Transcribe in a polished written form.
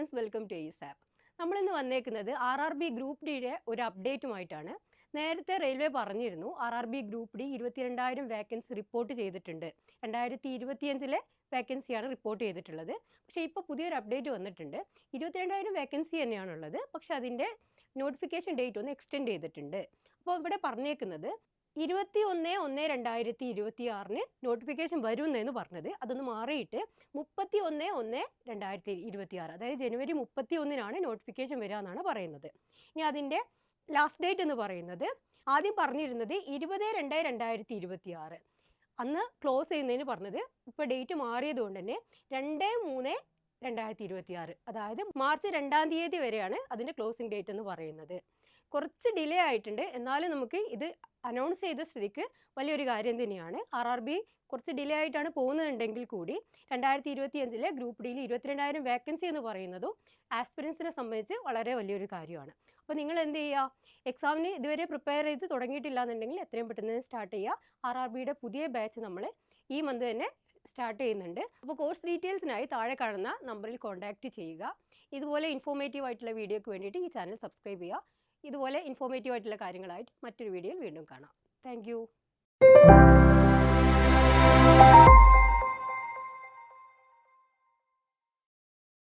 Friends, welcome two is app. നമ്മളിന്ന് വന്നേക്കുന്നത് RRB group ഡിയുടെ ഒരു അപ്ഡേറ്റുമായിട്ടാണ്. നേരത്തെ റെയിൽവേ പറഞ്ഞിരുന്നു RRB group D 22,000 vacancy report ചെയ്തിട്ടുണ്ട്. 2025 വേക്കൻസിയാണ് റിപ്പോർട്ട് ചെയ്തിട്ടുള്ളത്. പക്ഷേ ഇപ്പോൾ പുതിയൊരു അപ്ഡേറ്റ് വന്നിട്ടുണ്ട്. 22,000 വേക്കൻസി തന്നെയാണുള്ളത്. പക്ഷേ അതിൻ്റെ നോട്ടിഫിക്കേഷൻ ഡേറ്റ് ഒന്ന് എക്സ്റ്റെൻഡ് ചെയ്തിട്ടുണ്ട്. അപ്പോൾ ഇവിടെ പറഞ്ഞേക്കുന്നത് 21/1/2026 നോട്ടിഫിക്കേഷൻ വരുമെന്നാണ് പറഞ്ഞത്. അതൊന്ന് മാറിയിട്ട് 31/1/2026, അതായത് ജനുവരി 31-നാണ് നോട്ടിഫിക്കേഷൻ വരിക എന്നാണ് പറയുന്നത്. ഇനി അതിൻ്റെ ലാസ്റ്റ് ഡേറ്റ് എന്ന് പറയുന്നത് ആദ്യം പറഞ്ഞിരുന്നത് 20/2/2026, അന്ന് ക്ലോസ് ചെയ്യുന്നതിന് പറഞ്ഞത്. ഇപ്പോൾ ഡേറ്റ് മാറിയത് കൊണ്ട് തന്നെ 2/3/2026, അതായത് മാർച്ച് 2-ാം തീയതി വരെയാണ് അതിൻ്റെ ക്ലോസിംഗ് ഡേറ്റ് എന്ന് പറയുന്നത്. കുറച്ച് ഡിലേ ആയിട്ടുണ്ട്, എന്നാലും നമുക്ക് ഇത് അനൗൺസ് ചെയ്ത സ്ഥിതിക്ക് വലിയൊരു കാര്യം തന്നെയാണ്. RRB കുറച്ച് ഡിലേ ആയിട്ടാണ് പോകുന്നതുണ്ടെങ്കിൽ കൂടി 2025 ഗ്രൂപ്പ് ഡിയിൽ 22,000 വേക്കൻസി എന്ന് പറയുന്നതും ആസ്പിരൻസിനെ സംബന്ധിച്ച് വളരെ വലിയൊരു കാര്യമാണ്. അപ്പോൾ നിങ്ങൾ എന്ത് ചെയ്യുക, എക്സാമിന് ഇതുവരെ പ്രിപ്പയർ ചെയ്ത് തുടങ്ങിയിട്ടില്ല എന്നുണ്ടെങ്കിൽ എത്രയും പെട്ടെന്ന് സ്റ്റാർട്ട് ചെയ്യുക. RRBയുടെ പുതിയ ബാച്ച് നമ്മൾ ഈ മന്ത് തന്നെ സ്റ്റാർട്ട് ചെയ്യുന്നുണ്ട്. അപ്പോൾ കോഴ്സ് ഡീറ്റെയിൽസിനായി താഴെ കാണുന്ന നമ്പറിൽ കോൺടാക്റ്റ് ചെയ്യുക. ഇതുപോലെ ഇൻഫോർമേറ്റീവ് ആയിട്ടുള്ള വീഡിയോയ്ക്ക് വേണ്ടിയിട്ട് ഈ ചാനൽ സബ്സ്ക്രൈബ് ചെയ്യുക. ഇതുപോലെ ഇൻഫോർമേറ്റീവ് ആയിട്ടുള്ള കാര്യങ്ങളായിട്ട് മറ്റൊരു വീഡിയോയിൽ വീണ്ടും കാണാം. Thank you.